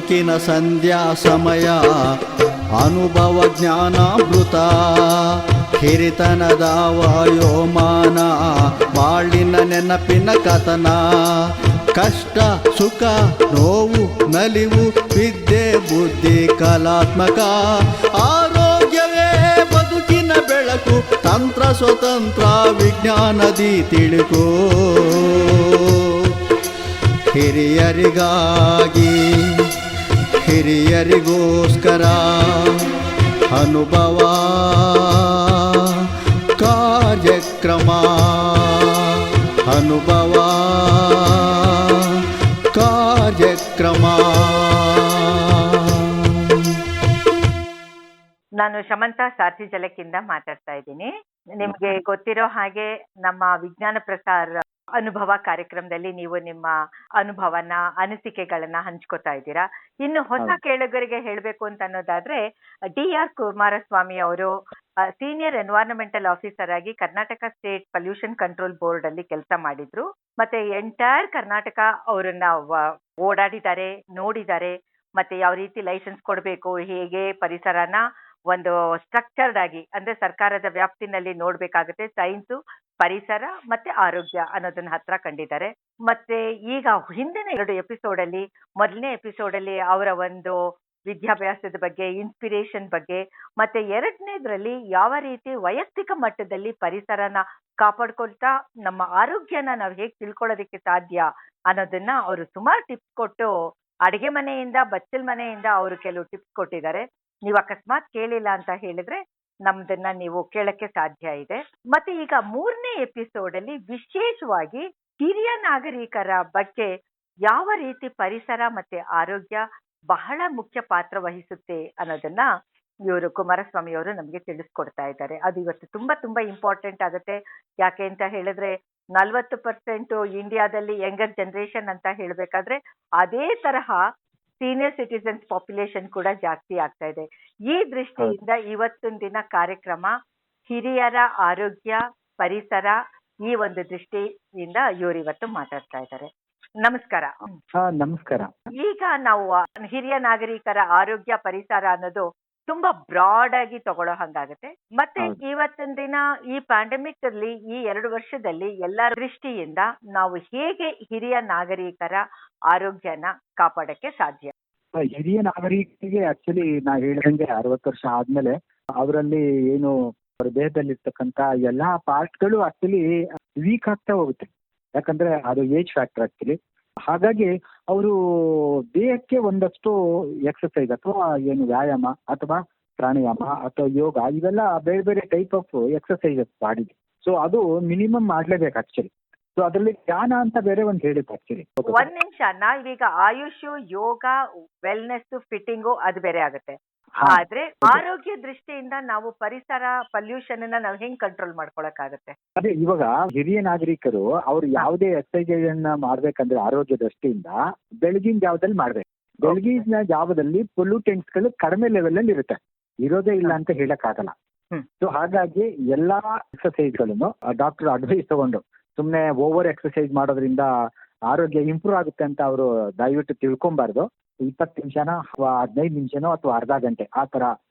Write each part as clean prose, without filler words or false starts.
ಬೆಳಕಿನ ಸಂಧ್ಯಾ ಸಮಯ ಅನುಭವ ಜ್ಞಾನಾಮೃತ ಹಿರಿತನದ ವಾಯೋಮಾನ ಬಾಳಿನ ನೆನಪಿನ ಕಥನ ಕಷ್ಟ ಸುಖ ನೋವು ನಲಿವು ವಿದ್ಯೆ ಬುದ್ಧಿ ಕಲಾತ್ಮಕ ಆರೋಗ್ಯವೇ ಬದುಕಿನ ಬೆಳಕು ತಂತ್ರ ಸ್ವತಂತ್ರ ವಿಜ್ಞಾನದಿ ತಿಳುಕೋ ಹಿರಿಯರಿಗಾಗಿ ಹಿರಿಯರಿಗೋಸ್ಕರ ಅನುಭವ ಕಾರ್ಯಕ್ರಮ ಅನುಭವ ಕಾರ್ಯಕ್ರಮ. ನಾನು ಶಮಂತಾ ಸಾರ್ಥಿ ಜಲಕ್ಕಿಂದ ಮಾತಾಡ್ತಾ ಇದ್ದೀನಿ. ನಿಮ್ಗೆ ಗೊತ್ತಿರೋ ಹಾಗೆ ನಮ್ಮ ವಿಜ್ಞಾನ ಪ್ರಸಾರ ಅನುಭವ ಕಾರ್ಯಕ್ರಮದಲ್ಲಿ ನೀವು ನಿಮ್ಮ ಅನುಭವನ ಅನಿಸಿಕೆಗಳನ್ನ ಹಂಚ್ಕೋತಾ ಇದ್ದೀರಾ. ಇನ್ನು ಹೊಸ ಕೇಳುಗರಿಗೆ ಹೇಳ್ಬೇಕು ಅಂತ ಅನ್ನೋದಾದ್ರೆ DR ಕುಮಾರಸ್ವಾಮಿ ಅವರು ಸೀನಿಯರ್ ಎನ್ವೈರನ್ಮೆಂಟಲ್ ಆಫೀಸರ್ ಆಗಿ Karnataka state pollution control board ಅಲ್ಲಿ ಕೆಲಸ ಮಾಡಿದ್ರು. ಮತ್ತೆ ಎಂಟೈರ್ ಕರ್ನಾಟಕ ಅವರನ್ನ ಓಡಾಡಿದ್ದಾರೆ, ನೋಡಿದ್ದಾರೆ. ಮತ್ತೆ ಯಾವ ರೀತಿ ಲೈಸೆನ್ಸ್ ಕೊಡಬೇಕು, ಹೇಗೆ ಪರಿಸರನ ಒಂದು ಸ್ಟ್ರಕ್ಚರ್ಡ್ ಆಗಿ ಅಂದ್ರೆ ಸರ್ಕಾರದ ವ್ಯಾಪ್ತಿನಲ್ಲಿ ನೋಡ್ಬೇಕಾಗುತ್ತೆ, ಸೈನ್ಸು ಪರಿಸರ ಮತ್ತೆ ಆರೋಗ್ಯ ಅನ್ನೋದನ್ನ ಹತ್ರ ಕಂಡಿದ್ದಾರೆ. ಮತ್ತೆ ಈಗ ಹಿಂದಿನ 2 ಎಪಿಸೋಡ್ ಅಲ್ಲಿ, ಮೊದಲನೇ ಎಪಿಸೋಡ್ ಅಲ್ಲಿ ಅವರ ಒಂದು ವಿದ್ಯಾಭ್ಯಾಸದ ಬಗ್ಗೆ, ಇನ್ಸ್ಪಿರೇಷನ್ ಬಗ್ಗೆ, ಮತ್ತೆ 2ನೇದ್ರಲ್ಲಿ ಯಾವ ರೀತಿ ವೈಯಕ್ತಿಕ ಮಟ್ಟದಲ್ಲಿ ಪರಿಸರನ ಕಾಪಾಡ್ಕೊಳ್ತಾ ನಮ್ಮ ಆರೋಗ್ಯನ ನಾವು ಹೇಗೆ ತಿಳ್ಕೊಳ್ಳೋದಕ್ಕೆ ಸಾಧ್ಯ ಅನ್ನೋದನ್ನ ಅವರು ಸುಮಾರು ಟಿಪ್ಸ್ ಕೊಟ್ಟು, ಅಡಿಗೆ ಮನೆಯಿಂದ ಬಚ್ಚಲ್ ಮನೆಯಿಂದ ಅವರು ಕೆಲವು ಟಿಪ್ಸ್ ಕೊಟ್ಟಿದ್ದಾರೆ. ನೀವು ಅಕಸ್ಮಾತ್ ಕೇಳಿಲ್ಲ ಅಂತ ಹೇಳಿದ್ರೆ ನಮ್ದನ್ನ ನೀವು ಕೇಳಕ್ಕೆ ಸಾಧ್ಯ ಇದೆ. ಮತ್ತೆ ಈಗ 3ನೇ ಎಪಿಸೋಡ್ ಅಲ್ಲಿ ವಿಶೇಷವಾಗಿ ಹಿರಿಯ ನಾಗರಿಕರ ಬಗ್ಗೆ ಯಾವ ರೀತಿ ಪರಿಸರ ಮತ್ತೆ ಆರೋಗ್ಯ ಬಹಳ ಮುಖ್ಯ ಪಾತ್ರ ವಹಿಸುತ್ತೆ ಅನ್ನೋದನ್ನ ಇವರು ಕುಮಾರಸ್ವಾಮಿ ಅವರು ನಮಗೆ ತಿಳಿಸ್ಕೊಡ್ತಾ ಇದ್ದಾರೆ. ಅದು ಇವತ್ತು ತುಂಬಾ ತುಂಬಾ ಇಂಪಾರ್ಟೆಂಟ್ ಆಗುತ್ತೆ. ಯಾಕೆ ಅಂತ ಹೇಳಿದ್ರೆ 40% ಇಂಡಿಯಾದಲ್ಲಿ ಯಂಗರ್ ಜನರೇಷನ್ ಅಂತ ಹೇಳ್ಬೇಕಾದ್ರೆ ಅದೇ ತರಹ ಸೀನಿಯರ್ ಸಿಟಿಸನ್ಸ್ ಪಾಪ್ಯುಲೇಷನ್ ಕೂಡ ಜಾಸ್ತಿ ಆಗ್ತಾ ಇದೆ. ಈ ದೃಷ್ಟಿಯಿಂದ ಇವತ್ತಿನ ದಿನ ಕಾರ್ಯಕ್ರಮ ಹಿರಿಯರ ಆರೋಗ್ಯ ಪರಿಸರ ಈ ಒಂದು ದೃಷ್ಟಿಯಿಂದ ಇವರು ಇವತ್ತು ಮಾತಾಡ್ತಾ ಇದ್ದಾರೆ. ನಮಸ್ಕಾರ. ನಮಸ್ಕಾರ. ಈಗ ನಾವು ಹಿರಿಯ ನಾಗರಿಕರ ಆರೋಗ್ಯ ಪರಿಸರ ಅನ್ನೋದು ತುಂಬಾ ಬ್ರಾಡ್ ಆಗಿ ತಗೊಳ್ಳೋ ಹಂಗಾಗತ್ತೆ. ಮತ್ತೆ ಇವತ್ತಿನ ದಿನ ಈ ಪ್ಯಾಂಡಮಿಕ್ ಅಲ್ಲಿ ಈ 2 ವರ್ಷದಲ್ಲಿ ಎಲ್ಲರ ದೃಷ್ಟಿಯಿಂದ ನಾವು ಹೇಗೆ ಹಿರಿಯ ನಾಗರಿಕರ ಆರೋಗ್ಯನ ಕಾಪಾಡಕ್ಕೆ ಸಾಧ್ಯ? ಹಿರಿಯ ನಾಗರಿಕರಿಗೆ ಆಕ್ಚುಲಿ ನಾ ಹೇಳಿದಂಗೆ 60 ವರ್ಷ ಆದ್ಮೇಲೆ ಅವರಲ್ಲಿ ಏನು ಅವ್ರ ದೇಹದಲ್ಲಿರ್ತಕ್ಕಂಥ ಎಲ್ಲಾ ಪಾರ್ಟ್ಗಳು ಆಕ್ಚುಲಿ ವೀಕ್ ಆಗ್ತಾ ಹೋಗುತ್ತೆ. ಯಾಕಂದ್ರೆ ಅದು ಏಜ್ ಫ್ಯಾಕ್ಟರ್ ಆಕ್ಚುಲಿ. ಹಾಗಾಗಿ ಅವರು ದೇಹಕ್ಕೆ ಒಂದಷ್ಟು ಎಕ್ಸರ್ಸೈಸ್ ಅಥವಾ ಏನು ವ್ಯಾಯಾಮ ಅಥವಾ ಪ್ರಾಣಾಯಾಮ ಅಥವಾ ಯೋಗ ಇವೆಲ್ಲ ಬೇರೆ ಬೇರೆ ಟೈಪ್ ಆಫ್ ಎಕ್ಸರ್ಸೈಸಸ್ ಮಾಡಿದೆ. ಸೊ ಅದು ಮಿನಿಮಮ್ ಮಾಡ್ಲೇಬೇಕು ಆಕ್ಚುಲಿ. ಸೊ ಅದರಲ್ಲಿ ಧ್ಯಾನ ಅಂತ ಬೇರೆ ಒಂದು ಹೇಳಿತ್ತು ಆಕ್ಚುಲಿ. ಒಂದ್ ನಿಮಿಷ, ನಾವೀಗ ಆಯುಷ್, ಯೋಗ, ವೆಲ್ನೆಸ್, ಫಿಟ್ಟಿಂಗು ಅದು ಬೇರೆ ಆಗುತ್ತೆ. ಆದ್ರೆ ಆರೋಗ್ಯ ದೃಷ್ಟಿಯಿಂದ ನಾವು ಪರಿಸರ ಪೊಲ್ಯೂಷನ್ ನಾವು ಹೆಂಗ್ ಕಂಟ್ರೋಲ್ ಮಾಡ್ಕೊಳಕ್ಕಾಗತ್ತೆ? ಅದೇ ಇವಾಗ ಹಿರಿಯ ನಾಗರಿಕರು ಅವ್ರು ಯಾವುದೇ ಎಕ್ಸರ್ಸೈಸ್ ಅನ್ನ ಮಾಡ್ಬೇಕಂದ್ರೆ ಆರೋಗ್ಯ ದೃಷ್ಟಿಯಿಂದ ಬೆಳಗಿನ ಜಾವದಲ್ಲಿ ಮಾಡ್ಬೇಕು. ಬೆಳಗಿನ ಜಾವದಲ್ಲಿ ಪೊಲ್ಯೂಟೆಂಟ್ಸ್ ಗಳು ಕಡಿಮೆ ಲೆವೆಲ್ ಅಲ್ಲಿ ಇರುತ್ತೆ, ಇರೋದೇ ಇಲ್ಲ ಅಂತ ಹೇಳಕ್ ಆಗಲ್ಲ. ಸೊ ಹಾಗಾಗಿ ಎಲ್ಲಾ ಎಕ್ಸರ್ಸೈಸ್ ಗಳನ್ನು ಡಾಕ್ಟರ್ ಅಡ್ವೈಸ್ ತಗೊಂಡು ಸುಮ್ನೆ ಓವರ್ ಎಕ್ಸರ್ಸೈಸ್ ಮಾಡೋದ್ರಿಂದ ಆರೋಗ್ಯ ಇಂಪ್ರೂವ್ ಆಗುತ್ತೆ ಅಂತ ಅವರು ದಯವಿಟ್ಟು ತಿಳ್ಕೊಬಾರ್ದು. 20 ನಿಮಿಷನೋ ಅಥವಾ 15 ನಿಮಿಷನೋ ಅಥವಾ ಅರ್ಧ ಗಂಟೆ ಆ ತರ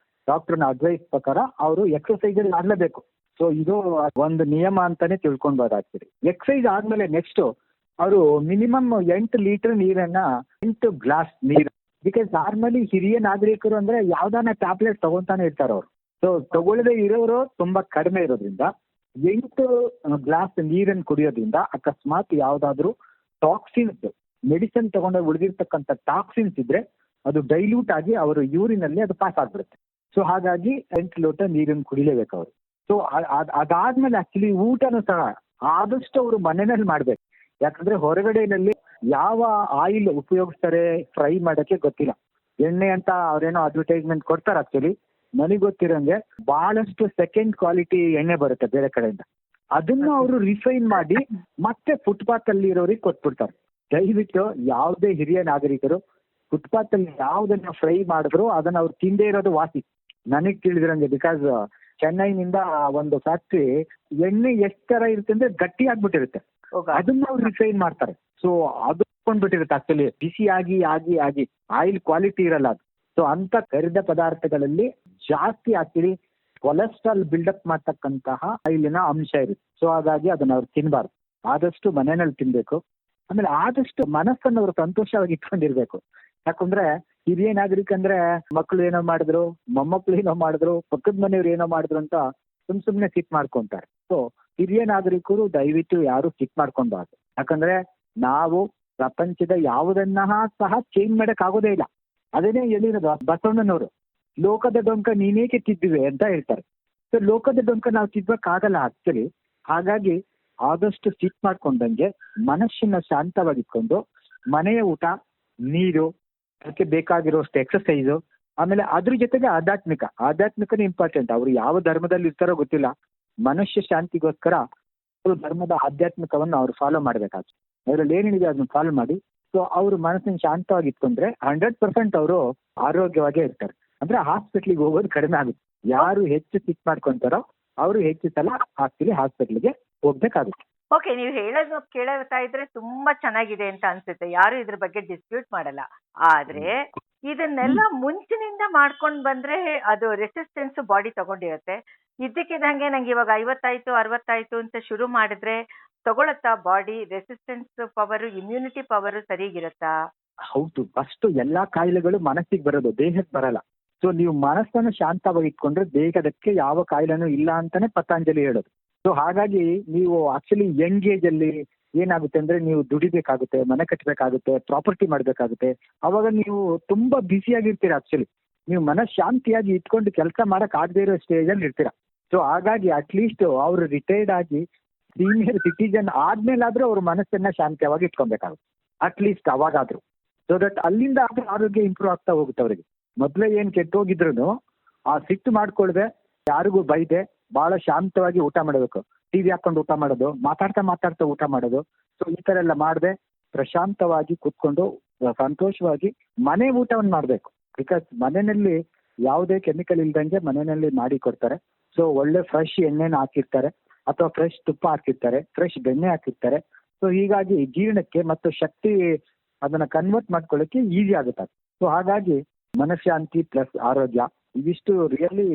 ಡಾಕ್ಟರ್ನ ಅಡ್ವೈಸ್ ಪ್ರಕಾರ ಅವರು ಎಕ್ಸರ್ಸೈಸ್ ಮಾಡ್ಲೇಬೇಕು. ಸೊ ಇದು ಒಂದು ನಿಯಮ ಅಂತಾನೆ ತಿಳ್ಕೊಳ್ಬೋದಾಗ್ತದೆ. ಎಕ್ಸರ್ಸೈಸ್ ಆದ್ಮೇಲೆ ನೆಕ್ಸ್ಟ್ ಅವರು ಮಿನಿಮಮ್ 8 ಲೀಟರ್ ನೀರನ್ನ 8 ಗ್ಲಾಸ್ ನೀರು. ಬಿಕಾಸ್ ನಾರ್ಮಲಿ ಹಿರಿಯ ನಾಗರಿಕರು ಅಂದ್ರೆ ಯಾವ್ದಾನ ಟ್ಯಾಬ್ಲೆಟ್ ತಗೊಂತಾನೆ ಇರ್ತಾರೆ ಅವರು. ಸೊ ತಗೊಳ್ಳದೆ ಇರೋರು ತುಂಬಾ ಕಡಿಮೆ ಇರೋದ್ರಿಂದ 8 ಗ್ಲಾಸ್ ನೀರನ್ನು ಕುಡಿಯೋದ್ರಿಂದ ಅಕಸ್ಮಾತ್ ಯಾವ್ದಾದ್ರು ಟಾಕ್ಸಿನ್ಸ್ ಮೆಡಿಸಿನ್ ತಗೊಂಡು ಉಳಿದಿರ್ತಕ್ಕಂಥ ಟಾಕ್ಸಿನ್ಸ್ ಇದ್ರೆ ಅದು ಡೈಲ್ಯೂಟ್ ಆಗಿ ಅವರು ಯೂರಿನಲ್ಲಿ ಅದು ಪಾಸ್ ಆಗ್ಬಿಡುತ್ತೆ. ಸೊ ಹಾಗಾಗಿ 8 ಲೋಟ ನೀರನ್ನು ಕುಡಿಲೇಬೇಕು ಅವರು. ಸೊ ಅದಾದ್ಮೇಲೆ ಆಕ್ಚುಲಿ ಊಟನೂ ಸಹ ಆದಷ್ಟು ಅವರು ಮನೆಯಲ್ಲಿ ಮಾಡ್ಬೇಕು. ಯಾಕಂದ್ರೆ ಹೊರಗಡೆನಲ್ಲಿ ಯಾವ ಆಯಿಲ್ ಉಪಯೋಗಿಸ್ತಾರೆ ಫ್ರೈ ಮಾಡಕ್ಕೆ ಗೊತ್ತಿಲ್ಲ. ಎಣ್ಣೆ ಅಂತ ಅವ್ರೇನೋ ಅಡ್ವರ್ಟೈಸ್ಮೆಂಟ್ ಕೊಡ್ತಾರೆ. ಆಕ್ಚುಲಿ ನನಗೆ ಗೊತ್ತಿರಂಗೆ ಬಹಳಷ್ಟು ಸೆಕೆಂಡ್ ಕ್ವಾಲಿಟಿ ಎಣ್ಣೆ ಬರುತ್ತೆ ಬೇರೆ ಕಡೆಯಿಂದ. ಅದನ್ನ ಅವರು ರಿಫೈನ್ ಮಾಡಿ ಮತ್ತೆ ಫುಟ್ಪಾತ್ ಅಲ್ಲಿ ಇರೋರಿಗೆ ಕೊಟ್ಬಿಡ್ತಾರೆ. ದಯವಿಟ್ಟು ಯಾವುದೇ ಹಿರಿಯ ನಾಗರಿಕರು ಫುಟ್ಪಾತ್ ಅಲ್ಲಿ ಯಾವ್ದನ್ನ ಫ್ರೈ ಮಾಡಿದ್ರು ಅದನ್ನ ಅವ್ರು ತಿಂದೇ ಇರೋದು ವಾಸಿ ನನಗ್ ತಿಳಿದಿರಂಗೆ. ಬಿಕಾಸ್ ಚೆನ್ನೈನಿಂದ ಒಂದು ಫ್ಯಾಕ್ಟ್ರಿ ಎಣ್ಣೆ ಎಷ್ಟ್ ತರ ಇರುತ್ತೆ ಅಂದ್ರೆ ಗಟ್ಟಿ ಆಗ್ಬಿಟ್ಟಿರುತ್ತೆ, ಅದನ್ನ ಅವ್ರು ರಿಫೈನ್ ಮಾಡ್ತಾರೆ. ಸೊ ಅದು ಕರ್ಕೊಂಡ್ಬಿಟ್ಟಿರುತ್ತೆ ಆಕ್ಚುಲಿ, ಬಿಸಿ ಆಗಿ ಆಗಿ ಆಗಿ ಆಯಿಲ್ ಕ್ವಾಲಿಟಿ ಇರಲ್ಲ ಅದು. ಸೊ ಅಂತ ಕರಿದ ಪದಾರ್ಥಗಳಲ್ಲಿ ಜಾಸ್ತಿ ಆಕ್ಚುಲಿ ಕೊಲೆಸ್ಟ್ರಾಲ್ ಬಿಲ್ಡಪ್ ಮಾಡ್ತಕ್ಕಂತಹ ಆಯಿಲಿನ ಅಂಶ ಇರುತ್ತೆ. ಸೊ ಹಾಗಾಗಿ ಅದನ್ನ ಅವ್ರು ತಿನ್ಬಾರ್ದು. ಆದಷ್ಟು ಮನೆಯಲ್ಲಿ ತಿನ್ಬೇಕು. ಆಮೇಲೆ ಆದಷ್ಟು ಮನಸ್ಸನ್ನು ಅವರು ಸಂತೋಷವಾಗಿ ಇಟ್ಕೊಂಡಿರ್ಬೇಕು. ಯಾಕಂದ್ರೆ ಹಿರಿಯ ನಾಗರಿಕ ಅಂದ್ರೆ ಮಕ್ಕಳು ಏನೋ ಮಾಡಿದ್ರು, ಮೊಮ್ಮಕ್ಕಳು ಏನೋ ಮಾಡಿದ್ರು, ಪಕ್ಕದ ಮನೆಯವ್ರು ಏನೋ ಮಾಡಿದ್ರು ಅಂತ ಸುಮ್ನೆ ಸಿಟ್ ಮಾಡ್ಕೊಂತಾರೆ. ಸೊ ಹಿರಿಯ ನಾಗರಿಕರು ದಯವಿಟ್ಟು ಯಾರು ಸಿಟ್ ಮಾಡ್ಕೊಬಾರ್ದು. ಯಾಕಂದ್ರೆ ನಾವು ಪ್ರಪಂಚದ ಯಾವುದನ್ನ ಸಹ ಚೇಂಜ್ ಮಾಡಕ್ ಆಗೋದೇ ಇಲ್ಲ. ಅದನ್ನೇ ಹೇಳಿರೋದು ಬಸವಣ್ಣನವರು, ಲೋಕದ ಡೊಂಕ ನೀನೇಕೆ ತಿದ್ದುವೆ ಅಂತ ಹೇಳ್ತಾರೆ. ಸೊ ಲೋಕದ ಡೊಂಕ ನಾವು ತಿದ್ದಕ್ಕಾಗಲ್ಲ ಆಕ್ಚುಲಿ. ಹಾಗಾಗಿ ಆದಷ್ಟು ಸಿಟ್ ಮಾಡ್ಕೊಂಡಂಗೆ ಮನಸ್ಸನ್ನ ಶಾಂತವಾಗಿಟ್ಕೊಂಡು ಮನೆಯ ಊಟ, ನೀರು, ಅದಕ್ಕೆ ಬೇಕಾಗಿರೋಷ್ಟು ಎಕ್ಸಸೈಸು, ಆಮೇಲೆ ಅದ್ರ ಜೊತೆಗೆ ಆಧ್ಯಾತ್ಮಿಕನೇ ಇಂಪಾರ್ಟೆಂಟ್. ಅವ್ರು ಯಾವ ಧರ್ಮದಲ್ಲಿ ಇರ್ತಾರೋ ಗೊತ್ತಿಲ್ಲ, ಮನುಷ್ಯ ಶಾಂತಿಗೋಸ್ಕರ ಅವರು ಧರ್ಮದ ಆಧ್ಯಾತ್ಮಿಕವನ್ನು ಅವ್ರು ಫಾಲೋ ಮಾಡ್ಬೇಕಾಗ್ತದೆ. ಅದರಲ್ಲಿ ಏನೇನಿದೆ ಅದನ್ನ ಫಾಲೋ ಮಾಡಿ. ಸೊ ಅವ್ರ ಮನಸ್ಸನ್ನು ಶಾಂತವಾಗಿ ಇಟ್ಕೊಂಡ್ರೆ 100% ಅವರು ಆರೋಗ್ಯವಾಗೇ ಇರ್ತಾರೆ. ಅಂದ್ರೆ ಹಾಸ್ಪಿಟ್ಲಿಗೆ ಹೋಗೋದು ಕಡಿಮೆ ಆಗುತ್ತೆ. ಯಾರು ಹೆಚ್ಚು ಸಿಕ್ ಮಾಡ್ಕೊಂತಾರೋ ಅವರು ಹೆಚ್ಚು ಸಲ ಹಾಸ್ಪಿಟ್ಲಿಗೆ ಹೋಗ್ಬೇಕಾಗುತ್ತೆ. ಓಕೆ, ನೀವು ಹೇಳೋದು ಕೇಳ್ತಾ ಇದ್ರೆ ತುಂಬಾ ಚೆನ್ನಾಗಿದೆ ಅಂತ ಅನ್ಸುತ್ತೆ. ಯಾರು ಇದ್ರ ಬಗ್ಗೆ ಡಿಸ್ಪ್ಯೂಟ್ ಮಾಡಲ್ಲ. ಆದ್ರೆ ಇದನ್ನೆಲ್ಲ ಮುಂಚಿನಿಂದ ಮಾಡ್ಕೊಂಡ್ ಬಂದ್ರೆ ಅದು ರೆಸಿಸ್ಟೆನ್ಸ್ ಬಾಡಿ ತಗೊಂಡಿರುತ್ತೆ. ಇದ್ದಕ್ಕಿದ್ದಂಗೆ ನಂಗೆ ಇವಾಗ 50 60 ಅಂತ ಶುರು ಮಾಡಿದ್ರೆ ತಗೊಳತ್ತಾ body? Resistance power, immunity power ಸರಿಗಿರುತ್ತಾ? ಹೌದು, ಫಸ್ಟ್ ಎಲ್ಲಾ ಕಾಯಿಲೆಗಳು ಮನಸ್ಸಿಗೆ ಬರೋದು, ದೇಹಕ್ಕೆ ಬರಲ್ಲ. ಸೊ ನೀವು ಮನಸ್ಸನ್ನು ಶಾಂತವಾಗಿ ಇಟ್ಕೊಂಡ್ರೆ ದೇಹದಕ್ಕೆ ಯಾವ ಕಾಯಿಲೆನೂ ಇಲ್ಲ ಅಂತಾನೆ ಪತಂಜಲಿ ಹೇಳೋದು. ಸೊ ಹಾಗಾಗಿ ನೀವು ಆಕ್ಚುಲಿ ಯಂಗ್ ಏಜ್ ಅಲ್ಲಿ ಏನಾಗುತ್ತೆ ಅಂದ್ರೆ ನೀವು ದುಡಿಬೇಕಾಗುತ್ತೆ, ಮನೆ ಕಟ್ಟಬೇಕಾಗುತ್ತೆ, ಪ್ರಾಪರ್ಟಿ ಮಾಡ್ಬೇಕಾಗುತ್ತೆ. ಅವಾಗ ನೀವು ತುಂಬಾ ಬ್ಯುಸಿಯಾಗಿರ್ತೀರಾ. ಆಕ್ಚುಲಿ ನೀವು ಮನಃಶಾಂತಿಯಾಗಿ ಇಟ್ಕೊಂಡು ಕೆಲಸ ಮಾಡಕ್ ಆಗದೇ ಇರೋ ಸ್ಟೇಜ್ ಅಲ್ಲಿ ಇರ್ತೀರಾ. ಸೊ ಹಾಗಾಗಿ ಅಟ್ಲೀಸ್ಟ್ ಅವರು ರಿಟೈರ್ಡ್ ಆಗಿ ಸೀನಿಯರ್ ಸಿಟಿಜನ್ ಆದ್ಮೇಲಾದ್ರೂ ಅವ್ರ ಮನಸ್ಸನ್ನ ಶಾಂತಿಯಾಗಿ ಇಟ್ಕೊಬೇಕಾಗುತ್ತೆ. ಅಟ್ಲೀಸ್ಟ್ ಅವಾಗಾದ್ರೂ. ಸೊ ದಟ್ ಅಲ್ಲಿಂದ ಆದ್ರೂ ಆರೋಗ್ಯ ಇಂಪ್ರೂವ್ ಆಗ್ತಾ ಹೋಗುತ್ತೆ ಅವರಿಗೆ. ಮೊದಲೇ ಏನ್ ಕೆಟ್ಟೋಗಿದ್ರು ಆ ಸಿಟ್ಟು ಮಾಡ್ಕೊಳ್ದೆ, ಯಾರಿಗೂ ಬೈದೆ, ಬಹಳ ಶಾಂತವಾಗಿ ಊಟ ಮಾಡಬೇಕು. ಟಿವಿ ಹಾಕೊಂಡು ಊಟ ಮಾಡೋದು, ಮಾತಾಡ್ತಾ ಊಟ ಮಾಡೋದು. ಸೊ ಈ ತರ ಎಲ್ಲ ಮಾಡದೆ ಪ್ರಶಾಂತವಾಗಿ ಕೂತ್ಕೊಂಡು ಸಂತೋಷವಾಗಿ ಮನೆ ಊಟವನ್ನು ಮಾಡ್ಬೇಕು. ಬಿಕಾಸ್ ಮನೆಯಲ್ಲಿ ಯಾವುದೇ ಕೆಮಿಕಲ್ ಇಲ್ದಂಗೆ ಮನೆಯಲ್ಲಿ ಮಾಡಿ ಕೊಡ್ತಾರೆ. ಸೊ ಒಳ್ಳೆ ಫ್ರೆಶ್ ಎಣ್ಣೆನ ಹಾಕಿರ್ತಾರೆ, ಅಥವಾ ಫ್ರೆಶ್ ತುಪ್ಪ ಹಾಕಿರ್ತಾರೆ, ಫ್ರೆಶ್ ಬೆಣ್ಣೆ ಹಾಕಿರ್ತಾರೆ. ಸೊ ಹೀಗಾಗಿ ಜೀರ್ಣಕ್ಕೆ ಮತ್ತು ಶಕ್ತಿ ಅದನ್ನ ಕನ್ವರ್ಟ್ ಮಾಡ್ಕೊಳ್ಳಿಕ್ಕೆ ಈಸಿ ಆಗುತ್ತೆ. ಸೊ ಹಾಗಾಗಿ ಮನಃಶಾಂತಿ ಪ್ಲಸ್ ಆರೋಗ್ಯ ಇವಿಷ್ಟು really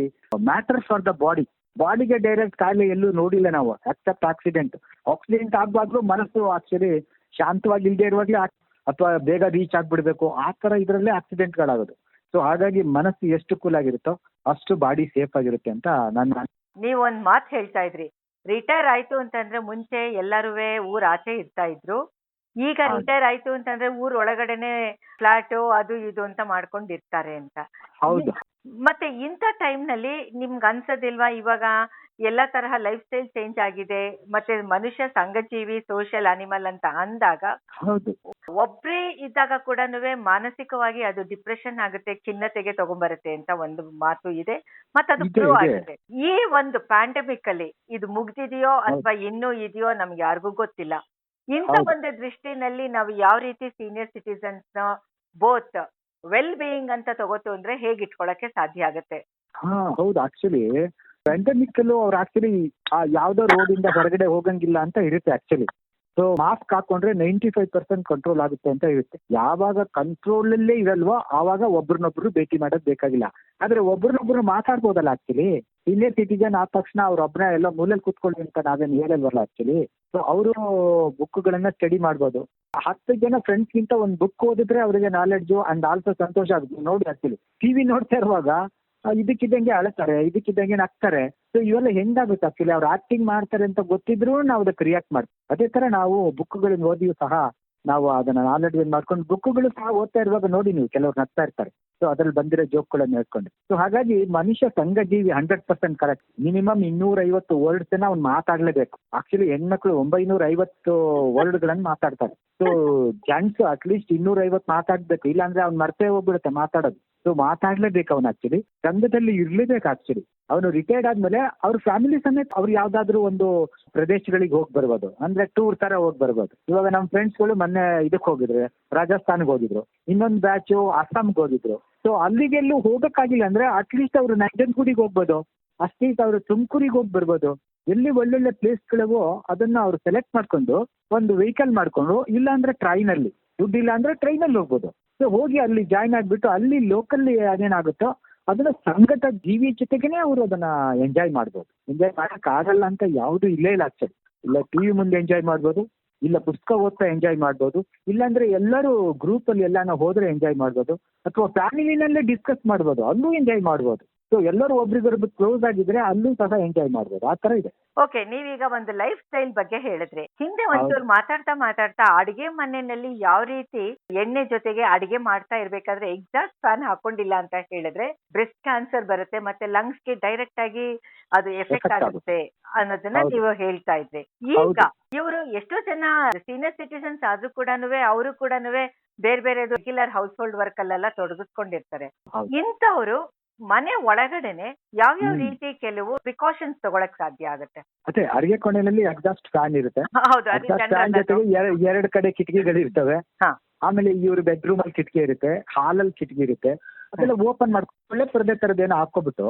matter for the body. ಬಾಡಿಗೆ ಡೈರೆಕ್ಟ್ ಕಾಯಿಲೆ ಎಲ್ಲೂ ನೋಡಿಲ್ಲ ನಾವು, ಎಕ್ಸೆಪ್ಟ್ ಆಕ್ಸಿಡೆಂಟ್ ಆಗ್ಬಾರ್ದು. ಮನಸ್ಸು ಆಕ್ಚುಲಿ ಶಾಂತವಾಗಿ ಇಲ್ಲದೆ ಇರುವಾಗಲೇ ಅಥವಾ ಬೇಗ ರೀಚ್ ಆಗ್ಬಿಡ್ಬೇಕು, ಆ ತರ ಇದರಲ್ಲೇ ಆಕ್ಸಿಡೆಂಟ್ಗಳಾಗೋದು. ಸೊ ಹಾಗಾಗಿ ಮನಸ್ಸು ಎಷ್ಟು ಕೂಲ್ ಆಗಿರುತ್ತೋ ಅಷ್ಟು ಬಾಡಿ ಸೇಫ್ ಆಗಿರುತ್ತೆ ಅಂತ ನನ್ನ. ನೀವೊಂದ್ ಮಾತು ಹೇಳ್ತಾ ಇದ್ರಿ, ರಿಟೈರ್ ಆಯ್ತು ಅಂತಂದ್ರೆ ಮುಂಚೆ ಎಲ್ಲರೂ ಊರ್ ಆಚೆ ಇರ್ತಾ ಇದ್ರು, ಈಗ ರಿಟೈರ್ ಆಯ್ತು ಅಂತಂದ್ರೆ ಊರ್ ಒಳಗಡೆನೆ ಫ್ಲಾಟ್ ಅದು ಇದು ಅಂತ ಮಾಡ್ಕೊಂಡಿರ್ತಾರೆ ಅಂತ. ಹೌದು. ಮತ್ತೆ ಇಂಥ ಟೈಮ್ ನಲ್ಲಿ ನಿಮ್ಗೆ ಅನ್ಸೋದಿಲ್ವಾ, ಇವಾಗ ಎಲ್ಲಾ ತರಹ ಲೈಫ್ ಸ್ಟೈಲ್ ಚೇಂಜ್ ಆಗಿದೆ, ಮತ್ತೆ ಮನುಷ್ಯ ಸಂಘಜೀವಿ, ಸೋಷಿಯಲ್ ಅನಿಮಲ್ ಅಂತ ಅಂದಾಗ ಹೌದು, ಒಬ್ರೇ ಇದ್ದಾಗ ಕೂಡ ಮಾನಸಿಕವಾಗಿ ಅದು ಡಿಪ್ರೆಷನ್ ಆಗುತ್ತೆ, ಖಿನ್ನತೆಗೆ ತಗೊಂಡ್ಬರುತ್ತೆ ಅಂತ ಒಂದು ಮಾತು ಇದೆ. ಮತ್ತೆ ಅದು ಪ್ರೂವ್ ಆಗುತ್ತೆ. ಈ ಒಂದು ಪ್ಯಾಂಡಮಿಕ್ ಅಲ್ಲಿ ಇದು ಮುಗ್ದಿದೆಯೋ ಅಥವಾ ಇನ್ನೂ ಇದೆಯೋ ನಮ್ಗೆ ಯಾರಿಗೂ ಗೊತ್ತಿಲ್ಲ. ಇಂಥ ಒಂದು ದೃಷ್ಟಿನಲ್ಲಿ ನಾವು ಯಾವ ರೀತಿ ಸೀನಿಯರ್ ಸಿಟಿಸನ್ಸ್ ನ ಬೋತ್ ವೆಲ್ ಬೀಯಿಂಗ್ ಅಂತ ತಗೋತು ಅಂದ್ರೆ ಹೇಗೆ ಇಟ್ಕೊಳಕ್ಕೆ ಸಾಧ್ಯ ಆಗುತ್ತೆ? ಹೌದು. ಆಕ್ಚುಲಿ ಪ್ಯಾಂಡಮಿಕ್ ಅಲ್ಲೂ ಅವ್ರು ಆಕ್ಚುಲಿ ಯಾವ್ದೋ ರೋಡ್ ಇಂದ ಹೊರಗಡೆ ಹೋಗಂಗಿಲ್ಲ ಅಂತ ಇರುತ್ತೆ ಆಕ್ಚುಲಿ. ಸೊ ಮಾಸ್ಕ್ ಹಾಕೊಂಡ್ರೆ 95% ಕಂಟ್ರೋಲ್ ಆಗುತ್ತೆ ಅಂತ ಇರುತ್ತೆ. ಯಾವಾಗ ಕಂಟ್ರೋಲ್ ಅಲ್ಲೇ ಇರಲ್ವೋ ಆವಾಗ ಒಬ್ರನ್ನೊಬ್ರು ಭೇಟಿ ಮಾಡೋದ್ ಬೇಕಾಗಿಲ್ಲ. ಆದ್ರೆ ಒಬ್ರನ್ನೊಬ್ರು ಮಾತಾಡ್ಬೋದಲ್ಲ ಆಕ್ಚುಲಿ. ಸೀನಿಯರ್ ಸಿಟಿಜನ್ ಆದ ತಕ್ಷಣ ಅವ್ರೊಬ್ನ ಎಲ್ಲ ಮೂಲೆಯಲ್ಲಿ ಕೂತ್ಕೊಳ್ಳಿ ಅಂತ ನಾವೇನು ಹೇಳಲ್ವಲ್ಲ ಆಕ್ಚುಲಿ. ಸೊ ಅವರು ಬುಕ್ಗಳನ್ನ ಸ್ಟಡಿ ಮಾಡ್ಬೋದು. 10 ಜನ ಫ್ರೆಂಡ್ಸ್ ಗಿಂತ ಒಂದು ಬುಕ್ ಓದಿದ್ರೆ ಅವರಿಗೆ ನಾಲೆಡ್ಜು ಅಂಡ್ ಆಲ್ಸೋ ಸಂತೋಷ ಆಗುತ್ತೆ. ನೋಡಿ ಆಕ್ಚುಲಿ ಟಿವಿ ನೋಡ್ತಾ ಇರುವಾಗ ಇದಕ್ಕಿದ್ದಂಗೆ ಅಳ್ತಾರೆ, ಇದಕ್ಕಿದ್ದಂಗೆ ನಗ್ತಾರೆ. ಸೊ ಇವೆಲ್ಲ ಹೆಂಗಾಗುತ್ತೆ ಆಕ್ಚುಲಿ, ಅವ್ರು ಆಕ್ಟಿಂಗ್ ಮಾಡ್ತಾರೆ ಅಂತ ಗೊತ್ತಿದ್ರು ನಾವು ಅದಕ್ಕೆ ರಿಯಾಕ್ಟ್ ಮಾಡ್ತೀವಿ. ಅದೇ ತರ ನಾವು ಬುಕ್ಗಳನ್ನ ಓದಿಯೂ ಸಹ ನಾವು ಅದನ್ನ ನಾಲೆಡ್ಜ್ ಮಾಡ್ಕೊಂಡು ಬುಕ್ಗಳು ಸಹ ಓದ್ತಾ ಇರುವಾಗ ನೋಡಿ ನೀವು ಕೆಲವ್ರು ನಗ್ತಾ ಇರ್ತಾರೆ. ಸೊ ಅದ್ರಲ್ಲಿ ಬಂದಿರೋ ಜೋಕ್ಗಳನ್ನ ಹೇಳ್ಕೊಂಡು. ಸೊ ಹಾಗಾಗಿ ಮನುಷ್ಯ ಸಂಘಜೀವಿ 100% ಕರೆಕ್ಟ್. ಮಿನಿಮಮ್ 250 ವರ್ಡ್ಸ್ ಅವ್ನು ಮಾತಾಡ್ಲೇಬೇಕು. ಆಕ್ಚುಲಿ ಹೆಣ್ಮಕ್ಳು 950 ವರ್ಡ್ಗಳನ್ನ ಮಾತಾಡ್ತಾರೆ. ಸೊ ಜೆಂಟ್ಸ್ ಅಟ್ಲೀಸ್ಟ್ 250 ಮಾತಾಡ್ಬೇಕು, ಇಲ್ಲಾಂದ್ರೆ ಅವ್ನು ಮರ್ತೇ ಹೋಗ್ಬಿಡುತ್ತೆ ಮಾತಾಡೋದು. ಸೊ ಮಾತಾಡ್ಲೇಬೇಕು ಅವ್ನು. ಆಕ್ಚುಲಿ ಸಂಘದಲ್ಲಿ ಇರ್ಲೇಬೇಕು. ಆಕ್ಚುಲಿ ಅವನು ರಿಟೈರ್ಡ್ ಆದ್ಮೇಲೆ ಅವ್ರ ಫ್ಯಾಮಿಲಿ ಸಮೇತ ಅವ್ರು ಯಾವ್ದಾದ್ರು ಒಂದು ಪ್ರದೇಶಗಳಿಗೆ ಹೋಗಿ ಬರ್ಬೋದು, ಅಂದ್ರೆ ಟೂರ್ ತರ ಹೋಗಿ ಬರ್ಬೋದು. ಇವಾಗ ನಮ್ಮ ಫ್ರೆಂಡ್ಸ್ಗಳು ಮೊನ್ನೆ ಇದಕ್ಕೆ ಹೋಗಿದ್ರು, ರಾಜಸ್ಥಾನ್ಗೆ ಹೋಗಿದ್ರು, ಇನ್ನೊಂದು ಬ್ಯಾಚು ಅಸ್ಸಾಂಗೆ ಹೋಗಿದ್ರು. ಸೊ ಅಲ್ಲಿಗೆಲ್ಲೂ ಹೋಗಕ್ಕಾಗಿಲ್ಲ ಅಂದ್ರೆ ಅಟ್ಲೀಸ್ಟ್ ಅವರು ನಂಜನಗೂಡಿಗೆ ಹೋಗ್ಬೋದು, ಅಟ್ಲೀಸ್ಟ್ ಅವರು ತುಮಕೂರಿಗೆ ಹೋಗಿ ಬರ್ಬೋದು. ಎಲ್ಲಿ ಒಳ್ಳೊಳ್ಳೆ ಪ್ಲೇಸ್ಗಳಿಗೋ ಅದನ್ನ ಅವ್ರು ಸೆಲೆಕ್ಟ್ ಮಾಡ್ಕೊಂಡು ಒಂದು ವೆಹಿಕಲ್ ಮಾಡ್ಕೊಂಡು, ಇಲ್ಲ ಅಂದ್ರೆ ಟ್ರೈನಲ್ಲಿ ದುಡ್ಡಿಲ್ಲ ಅಂದ್ರೆ ಟ್ರೈನಲ್ಲಿ ಹೋಗ್ಬೋದು. ಸೊ ಹೋಗಿ ಅಲ್ಲಿ ಜಾಯ್ನ್ ಆಗ್ಬಿಟ್ಟು ಅಲ್ಲಿ ಲೋಕಲ್ಲಿ ಅದೇನಾಗುತ್ತೋ ಅದನ್ನ ಸಂಗತ ಜೀವಿ ಜೊತೆಗೇನೆ ಅವರು ಅದನ್ನ ಎಂಜಾಯ್ ಮಾಡ್ಬೋದು. ಎಂಜಾಯ್ ಮಾಡಕ್ ಆಗಲ್ಲ ಅಂತ ಯಾವುದು ಇಲ್ಲೇ ಇಲ್ಲ ಆಕ್ಚುಲಿ. ಇಲ್ಲ ಟಿವಿ ಮುಂದೆ ಎಂಜಾಯ್ ಮಾಡ್ಬೋದು, ಇಲ್ಲ ಪುಸ್ತಕ ಓದ್ತಾ ಎಂಜಾಯ್ ಮಾಡ್ಬೋದು, ಇಲ್ಲಾಂದ್ರೆ ಎಲ್ಲರೂ ಗ್ರೂಪ್ ಅಲ್ಲಿ ಎಲ್ಲಾನ ಹೋದ್ರೆ ಎಂಜಾಯ್ ಮಾಡ್ಬೋದು, ಅಥವಾ ಫ್ಯಾಮಿಲಿನಲ್ಲೇ ಡಿಸ್ಕಸ್ ಮಾಡ್ಬೋದು, ಅಲ್ಲೂ ಎಂಜಾಯ್ ಮಾಡ್ಬೋದು. ಸೊ ಎಲ್ಲರೂ ಒಬ್ರಿಗೊಬ್ರು ಕ್ಲೋಸ್ ಆಗಿದ್ರೆ ಅಲ್ಲೂ ಸಹ ಎಂಜಾಯ್ ಮಾಡ್ಬೋದು. ಆ ತರ ಇದೆ. ಓಕೆ, ನೀವೀಗ ಒಂದು ಲೈಫ್ ಸ್ಟೈಲ್ ಬಗ್ಗೆ ಹೇಳಿದ್ರಿ. ಹಿಂದೆ ಒಂಚೂರು ಮಾತಾಡ್ತಾ ಅಡಿಗೆ ಮನೆಯಲ್ಲಿ ಯಾವ ರೀತಿ ಎಣ್ಣೆ ಜೊತೆಗೆ ಅಡಿಗೆ ಮಾಡ್ತಾ ಇರ್ಬೇಕಾದ್ರೆ ಎಕ್ಸಾಸ್ಟ್ ಫ್ಯಾನ್ ಹಾಕೊಂಡಿಲ್ಲ ಅಂತ ಹೇಳಿದ್ರೆ ಬ್ರೆಸ್ಟ್ ಕ್ಯಾನ್ಸರ್ ಬರುತ್ತೆ ಮತ್ತೆ ಲಂಗ್ಸ್ ಗೆ ಡೈರೆಕ್ಟ್ ಆಗಿ ಅದು ಎಫೆಕ್ಟ್ ಆಗುತ್ತೆ ಅನ್ನೋದನ್ನ ನೀವು ಹೇಳ್ತಾ ಇದ್ರಿ. ಈಗ ಇವರು ಎಷ್ಟೋ ಜನ ಸೀನಿಯರ್ ಸಿಟಿಸನ್ಸ್ ಆದ್ರೂ ಕೂಡ ಅವರು ಕೂಡ ಬೇರೆ ಬೇರೆ ರೆಗ್ಯುಲರ್ ಹೌಸ್ ಹೋಲ್ಡ್ ವರ್ಕ್ ಅಲ್ಲೆಲ್ಲ ತೊಡಗಿಸ್ಕೊಂಡಿರ್ತಾರೆ. ಇಂಥವ್ರು ಮನೆ ಒಳಗಡೆನೆ ಯಾವ್ಯಾವ ರೀತಿ ಕೆಲವು ಪ್ರಿಕಾಷನ್ಸ್ ತಗೊಳಕ್ ಸಾಧ್ಯ ಆಗುತ್ತೆ? ಅದೇ ಅಡಿಗೆ ಕೋಣೆಯಲ್ಲಿ ಎಕ್ಸಾಸ್ಟ್ ಫ್ಯಾನ್ ಇರುತ್ತೆ. ಹೌದು, ಎಕ್ಸಾಸ್ಟ್ ಫ್ಯಾನ್ ಜೊತೆಗೆ ಎರಡು ಕಡೆ ಕಿಟಕಿಗಳು ಇರ್ತವೆ. ಆಮೇಲೆ ಇವ್ರ ಬೆಡ್ರೂಮ್ ಅಲ್ಲಿ ಕಿಟಕಿ ಇರುತ್ತೆ, ಹಾಲಲ್ಲಿ ಕಿಟಕಿ ಇರುತ್ತೆ. ಅದೆಲ್ಲ ಓಪನ್ ಮಾಡ್ಕೊಂಡು ಒಳ್ಳೆ ಪರದೆ ತರದೇನೋ ಹಾಕೋಬಿಟ್ಟು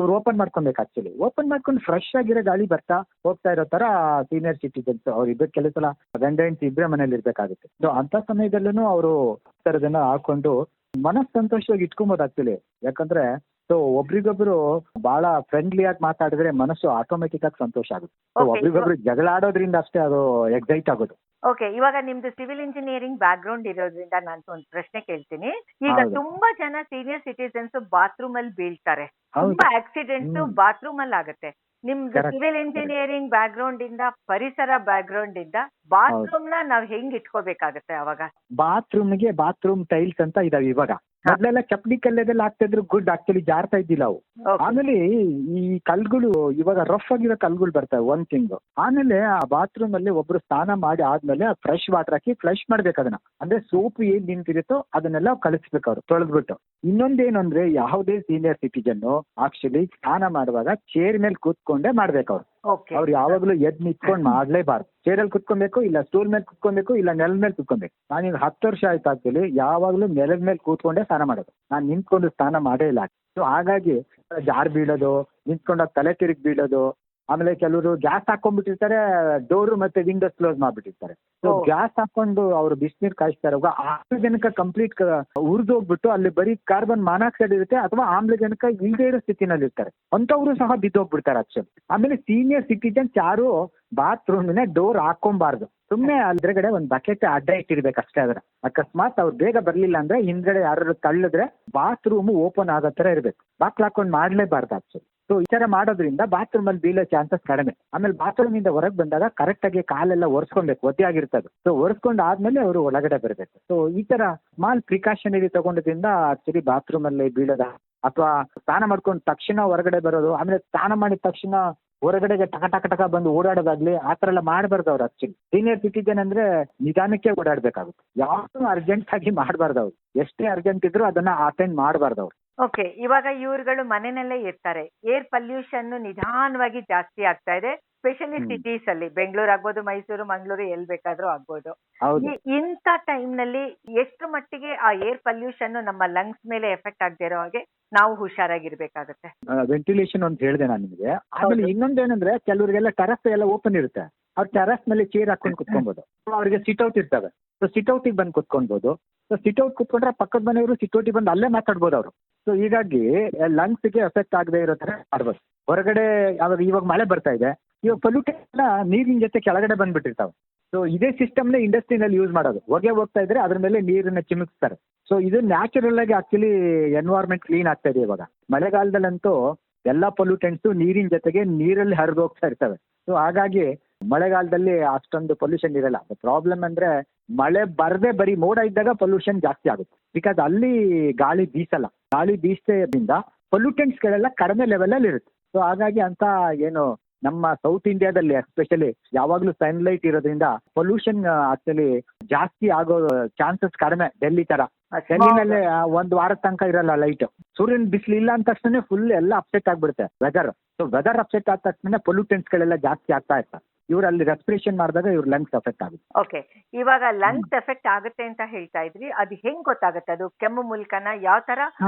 ಅವ್ರು ಓಪನ್ ಮಾಡ್ಕೊಬೇಕು. ಆಕ್ಚುಲಿ ಓಪನ್ ಮಾಡ್ಕೊಂಡು ಫ್ರೆಶ್ ಆಗಿರೋ ಗಾಳಿ ಬರ್ತಾ ಹೋಗ್ತಾ ಇರೋ ತರ ಸೀನಿಯರ್ ಸಿಟಿಜನ್ಸ್ ಅವ್ರು ಇಬ್ಬರು ಕೆಲವು ಸಲ ಗಂಡ ಹೆಂಡತಿ ಇಬ್ಬರೇ ಮನೇಲಿ ಇರ್ಬೇಕಾಗುತ್ತೆ. ಸೊ ಅಂತ ಸಮಯದಲ್ಲೂ ಅವರು ತರದನ್ನ ಹಾಕೊಂಡು ಮನಸ್ಸು ಸಂತೋಷವಾಗಿ ಇಟ್ಕೊಬೋದು ಆಕ್ಚುಲಿ. ಯಾಕಂದ್ರೆ ಸೊ ಒಬ್ರಿಗೊಬ್ರು ಬಹಳ ಫ್ರೆಂಡ್ಲಿ ಆಗಿ ಮಾತಾಡಿದ್ರೆ ಮನಸ್ಸು ಆಟೋಮೆಟಿಕ್ ಆಗಿ ಸಂತೋಷ ಆಗುತ್ತೆ. ಸೊ ಒಬ್ರಿಗೊಬ್ರು ಜಗಳ ಆಡೋದ್ರಿಂದ ಅಷ್ಟೇ ಅದು ಎಕ್ಸೈಟ್ ಆಗೋದು. ಓಕೆ, ಇವಾಗ ನಿಮ್ದು ಸಿವಿಲ್ ಇಂಜಿನಿಯರಿಂಗ್ ಬ್ಯಾಕ್ ಗ್ರೌಂಡ್ ಇರೋದ್ರಿಂದ ನಾನು ಒಂದು ಪ್ರಶ್ನೆ ಕೇಳ್ತೀನಿ. ಈಗ ತುಂಬಾ ಜನ ಸೀನಿಯರ್ ಸಿಟಿಸನ್ಸ್ ಬಾತ್ರೂಮ್ ಅಲ್ಲಿ ಬೀಳ್ತಾರೆ, ತುಂಬಾ ಆಕ್ಸಿಡೆಂಟ್ಸ್ ಬಾತ್ರೂಮ್ ಅಲ್ಲಿ ಆಗುತ್ತೆ. ನಿಮ್ದು ಸಿವಿಲ್ ಇಂಜಿನಿಯರಿಂಗ್ ಬ್ಯಾಕ್ ಗ್ರೌಂಡ್ ಇಂದ, ಪರಿಸರ ಬ್ಯಾಕ್ ಗ್ರೌಂಡ್ ಇಂದ ಬಾತ್ರೂಮ್ ನ ನಾವ್ ಹೆಂಗ್ ಇಟ್ಕೋಬೇಕಾಗತ್ತೆ? ಅವಾಗ ಬಾತ್ರೂಮ್ ಟೈಲ್ಸ್ ಅಂತ ಇದಾವೆ. ಇವಾಗ ಮೊದ್ಲೆಲ್ಲ ಚಪ್ಪಲಿ ಕಲ್ಲೆಲ್ಲ ಹಾಕ್ತಿದ್ರು, ಗುಡ್ ಆಕ್ಚುಲಿ ಜಾರ್ತಾ ಇದ್ದಿಲ್ಲ ಅವು. ಆಮೇಲೆ ಈ ಕಲ್ಗಳು ಇವಾಗ ರಫ್ ಆಗಿರೋ ಕಲ್ಗಳು ಬರ್ತವೆ ಒಂದ್ ತಿಂಗಳು. ಆಮೇಲೆ ಆ ಬಾತ್ರೂಮ್ ಅಲ್ಲಿ ಒಬ್ರು ಸ್ನಾನ ಮಾಡಿ ಆದ್ಮೇಲೆ ಫ್ರೆಶ್ ವಾಟರ್ ಹಾಕಿ ಫ್ಲಶ್ ಮಾಡ್ಬೇಕು ಅದನ್ನ. ಅಂದ್ರೆ ಸೋಪ್ ಏನ್ ನಿಂತಿರುತ್ತೋ ಅದನ್ನೆಲ್ಲ ಕಳಿಸ್ಬೇಕು ಅವ್ರು ತೊಳೆದ್ಬಿಟ್ಟು. ಇನ್ನೊಂದೇನು ಅಂದ್ರೆ ಯಾವುದೇ ಸೀನಿಯರ್ ಸಿಟಿಜನ್ ಆಕ್ಚುಲಿ ಸ್ನಾನ ಮಾಡುವಾಗ ಚೇರ್ ಮೇಲೆ ಕೂತ್ಕೊಂಡೇ ಮಾಡ್ಬೇಕು ಅವ್ರು. ಅವ್ರು ಯಾವಾಗ್ಲೂ ಎದ್ ನಿಂತ್ಕೊಂಡ್ ಮಾಡ್ಲೇಬಾರ್ದು. ಚೇರಲ್ಲಿ ಕುತ್ಕೊಬೇಕು, ಇಲ್ಲ ಸ್ಟೂಲ್ ಮೇಲೆ ಕುತ್ಕೊಬೇಕು, ಇಲ್ಲ ನೆಲದ ಮೇಲೆ ಕುತ್ಕೊಬೇಕು. ನಾನೀಗ 10 ವರ್ಷ ಆಯ್ತು ಆಗ್ತೀವಿ ಯಾವಾಗ್ಲೂ ನೆಲದ ಮೇಲೆ ಕೂತ್ಕೊಂಡೇ ಸ್ನಾನ ಮಾಡೋದು. ನಾನು ನಿಂತ್ಕೊಂಡು ಸ್ನಾನ ಮಾಡೇ ಇಲ್ಲ. ಸೊ ಹಾಗಾಗಿ ಜಾರ್ ಬೀಳೋದು, ನಿಂತ್ಕೊಂಡಾಗ ತಲೆ ತಿರುಗಿ ಬೀಳೋದು, ಆಮೇಲೆ ಕೆಲವರು ಗ್ಯಾಸ್ ಹಾಕೊಂಡ್ಬಿಟ್ಟಿರ್ತಾರೆ, ಡೋರು ಮತ್ತೆ ವಿಂಡೋಸ್ ಕ್ಲೋಸ್ ಮಾಡ್ಬಿಟ್ಟಿರ್ತಾರೆ. ಸೊ ಗ್ಯಾಸ್ ಹಾಕೊಂಡು ಅವರು ಬಿಸಿನೀರು ಕಾಯಿಸ್ತಾರೆ, ಆಮ್ಲಜನಕ ಕಂಪ್ಲೀಟ್ ಉರಿದೋಗ್ಬಿಟ್ಟು ಅಲ್ಲಿ ಬರೀ ಕಾರ್ಬನ್ ಮಾನಾಕ್ಸೈಡ್ ಇರುತ್ತೆ, ಅಥವಾ ಆಮ್ಲಜನಕ ಇಲ್ಲದೆ ಇರೋ ಸ್ಥಿತಿನಲ್ಲಿ ಇರ್ತಾರೆ. ಅಂತವ್ರು ಸಹ ಬಿದ್ದೋಗ್ಬಿಡ್ತಾರೆ ಆಕ್ಚುಲಿ. ಆಮೇಲೆ ಸೀನಿಯರ್ ಸಿಟಿಜನ್ಸ್ ಯಾರು ಬಾತ್ರೂಮಿನ ಡೋರ್ ಹಾಕೊಂಬಾರ್ದು. ಸುಮ್ಮನೆ ಅದ್ರಗಡೆ ಒಂದು ಬಕೆಟ್ ಅಡ್ಡ ಇಟ್ಟಿರ್ಬೇಕು ಅಷ್ಟೇ. ಅದರ ಅಕಸ್ಮಾತ್ ಅವ್ರು ಬೇಗ ಬರ್ಲಿಲ್ಲ ಅಂದ್ರೆ ಹಿಂದ್ಗಡೆ ಯಾರು ತಳ್ಳಿದ್ರೆ ಬಾತ್ರೂಮ್ ಓಪನ್ ಆಗೋ ತರ ಇರ್ಬೇಕು. ಬಾಕ್ಲ್ ಹಾಕೊಂಡು ಮಾಡ್ಲೇಬಾರ್ದು ಆಕ್ಚುಲಿ. ಸೊ ಈ ತರ ಮಾಡೋದ್ರಿಂದ ಬಾತ್ರೂಮ್ ಅಲ್ಲಿ ಬೀಳೋ ಚಾನ್ಸಸ್ ಕಡಿಮೆ. ಆಮೇಲೆ ಬಾತ್ರೂಮ್ ಇಂದ ಹೊರಗೆ ಬಂದಾಗ ಕರೆಕ್ಟ್ ಆಗಿ ಕಾಲೆಲ್ಲ ಒರೆಸ್ಕೊಬೇಕು, ಒದ್ದೆ ಆಗಿರ್ತದೆ. ಸೊ ಒರೆಸ್ಕೊಂಡು ಆದ್ಮೇಲೆ ಅವರು ಒಳಗಡೆ ಬರಬೇಕು. ಸೊ ಈ ತರ ಸ್ಮಾಲ್ ಪ್ರಿಕಾಷನರಿ ತಗೊಂಡದ್ರಿಂದ ಆಕ್ಚುಲಿ ಬಾತ್ರೂಮ್ ಅಲ್ಲಿ ಬೀಳೋದ, ಅಥವಾ ಸ್ನಾನ ಮಾಡ್ಕೊಂಡು ತಕ್ಷಣ ಹೊರಗಡೆ ಬರೋದು, ಆಮೇಲೆ ಸ್ನಾನ ಮಾಡಿದ ತಕ್ಷಣ ಹೊರಗಡೆಗೆ ಟಕ ಬಂದು ಓಡಾಡೋದಾಗ್ಲಿ ಆ ತರ ಎಲ್ಲ ಮಾಡಬಾರ್ದು ಅವ್ರು. ಆಕ್ಚುಲಿ ಸೀನಿಯರ್ ಸಿಟಿಜನ್ ಅಂದ್ರೆ ನಿಧಾನಕ್ಕೆ ಓಡಾಡ್ಬೇಕಾಗುತ್ತೆ. ಯಾವ್ದು ಅರ್ಜೆಂಟ್ ಆಗಿ ಮಾಡಬಾರ್ದು ಅವ್ರು. ಎಷ್ಟೇ ಅರ್ಜೆಂಟ್ ಇದ್ರು ಅದನ್ನ ಅಟೆಂಡ್ ಮಾಡಬಾರ್ದು ಅವ್ರು. ಓಕೆ, ಇವಾಗ ಇವ್ರುಗಳು ಮನೆಯಲ್ಲೇ ಇರ್ತಾರೆ. ಏರ್ ಪೊಲ್ಯೂಷನ್ ನಿಧಾನವಾಗಿ ಜಾಸ್ತಿ ಆಗ್ತಾ ಇದೆ, ಸ್ಪೆಷಲಿ ಸಿಟೀಸ್ ಅಲ್ಲಿ. ಬೆಂಗಳೂರು ಆಗ್ಬೋದು, ಮೈಸೂರು, ಮಂಗಳೂರು, ಎಲ್ ಬೇಕಾದ್ರೂ ಆಗ್ಬೋದು. ಇಂಥ ಟೈಮ್ ನಲ್ಲಿ ಎಷ್ಟು ಮಟ್ಟಿಗೆ ಆ ಏರ್ ಪೊಲ್ಯೂಷನ್ ನಮ್ಮ ಲಂಗ್ಸ್ ಮೇಲೆ ಎಫೆಕ್ಟ್ ಆಗದೆ ಇರೋ ಹಾಗೆ ನಾವು ಹುಷಾರಾಗಿರ್ಬೇಕಾಗತ್ತೆ? ವೆಂಟಿಲೇಷನ್ ಅಂತ ಹೇಳಿದೆ ನಾನು ನಿಮಗೆ. ಆಮೇಲೆ ಇನ್ನೊಂದೇನಂದ್ರೆ ಕೆಲವರಿಗೆಲ್ಲ ಟೆರಸ್ ಎಲ್ಲ ಓಪನ್ ಇರುತ್ತೆ. ಅವ್ರು ಟೆರಸ್ ಮೇಲೆ ಚೇರ್ ಹಾಕೊಂಡು ಕುತ್ಕೊಬಹುದು. ಅವ್ರಿಗೆ ಸಿಟ್ಔಟ್ ಇರ್ತವೆ. ಸೊ ಸಿಟ್ಔಟಿಗೆ ಬಂದು ಕುತ್ಕೊಬಹುದು. ಸೊ ಸಿಟ್ಔಟ್ ಕುತ್ಕೊಂಡ್ರೆ ಪಕ್ಕದ ಮನೆಯವರು ಸಿಟ್ಔಟಿಗೆ ಬಂದು ಅಲ್ಲೇ ಮಾತಾಡ್ಬೋದು ಅವರು. ಸೊ ಹೀಗಾಗಿ ಲಂಗ್ಸ್ಗೆ ಎಫೆಕ್ಟ್ ಆಗದೆ ಇರೋ ತರ ಮಾಡ್ಬೋದು. ಹೊರಗಡೆ ಇವಾಗ ಮಳೆ ಬರ್ತಾ ಇದೆ, ಇವಾಗ ಪೊಲ್ಯೂಟೆಡ್ ಎಲ್ಲ ನೀರಿನ ಜೊತೆ ಕೆಳಗಡೆ ಬಂದ್ಬಿಟ್ಟಿರ್ತಾವೆ. ಸೊ ಇದೇ ಸಿಸ್ಟಮ್ನೇ ಇಂಡಸ್ಟ್ರಿನಲ್ಲಿ ಯೂಸ್ ಮಾಡೋದು. ಹೊಗೆ ಹೋಗ್ತಾ ಇದ್ರೆ ಅದ್ರ ಮೇಲೆ ನೀರನ್ನ ಚಿಮುಕಿಸ್ತಾರೆ. ಸೊ ಇದು ನ್ಯಾಚುರಲ್ ಆಗಿ ಆಕ್ಚುಲಿ ಎನ್ವೈರ್ಮೆಂಟ್ ಕ್ಲೀನ್ ಆಗ್ತಾ ಇದೆ ಇವಾಗ. ಮಳೆಗಾಲದಲ್ಲಂತೂ ಎಲ್ಲಾ ಪೊಲ್ಯೂಟೆಂಟ್ಸು ನೀರಿನ ಜೊತೆಗೆ ನೀರಲ್ಲಿ ಹರಿದು ಹೋಗ್ತಾ ಇರ್ತವೆ. ಸೊ ಹಾಗಾಗಿ ಮಳೆಗಾಲದಲ್ಲಿ ಅಷ್ಟೊಂದು ಪೊಲ್ಯೂಷನ್ ಇರಲ್ಲ. ಪ್ರಾಬ್ಲಮ್ ಅಂದ್ರೆ ಮಳೆ ಬರದೆ ಬರೀ ಮೋಡ ಇದ್ದಾಗ ಪೊಲ್ಯೂಷನ್ ಜಾಸ್ತಿ ಆಗುತ್ತೆ. ಬಿಕಾಸ್ ಅಲ್ಲಿ ಗಾಳಿ ಬೀಸಲ್ಲ. ಗಾಳಿ ಬೀಸದಿಂದ ಪೊಲ್ಯೂಟೆಂಟ್ಸ್ ಗಳೆಲ್ಲ ಕಡಿಮೆ ಲೆವೆಲ್ ಅಲ್ಲಿ ಇರುತ್ತೆ. ಸೊ ಹಾಗಾಗಿ ಅಂತ ಏನು ನಮ್ಮ ಸೌತ್ ಇಂಡಿಯಾದಲ್ಲಿ ಎಸ್ಪೆಷಲಿ ಯಾವಾಗ್ಲೂ ಸನ್ಲೈಟ್ ಇರೋದ್ರಿಂದ ಪೊಲ್ಯೂಷನ್ ಆಕ್ಚುಲಿ ಜಾಸ್ತಿ ಆಗೋ ಚಾನ್ಸಸ್ ಕಡಿಮೆ. ಡೆಲ್ಲಿ ತರ. ಡೆಲ್ಲಿನಲ್ಲಿ ಒಂದ್ ವಾರದ ತನಕ ಇರಲ್ಲ ಲೈಟ್. ಸೂರ್ಯನ ಬಿಸಿಲು ಇಲ್ಲ ಅಂದ ತಕ್ಷಣ ಫುಲ್ ಎಲ್ಲ ಅಪ್ಸೆಟ್ ಆಗ್ಬಿಡುತ್ತೆ ವೆದರ್. ಸೊ ವೆದರ್ ಅಪ್ಸೆಟ್ ಆದ ತಕ್ಷಣ ಪೊಲ್ಯೂಟೆಂಟ್ಸ್ ಗಳೆಲ್ಲ ಜಾಸ್ತಿ ಆಗ್ತಾ ಇರ್ತಾರೆ. ಇವ್ರು ಅಲ್ಲಿ ರೆಸ್ಪಿರೇಷನ್ ಮಾಡಿದಾಗ ಇವ್ರ ಲಂಗ್ಸ್ ಎಫೆಕ್ಟ್ ಆಗುತ್ತೆ. ಓಕೆ, ಇವಾಗ ಲಂಗ್ಸ್ ಎಫೆಕ್ಟ್ ಆಗುತ್ತೆ ಅಂತ ಹೇಳ್ತಾ ಇದ್ರಿ, ಅದು ಹೆಂಗ್ ಗೊತ್ತಾಗುತ್ತೆ? ಅದು ಕೆಮ್ಮು ಮೂಲಕನ? ಯಾವ ತರ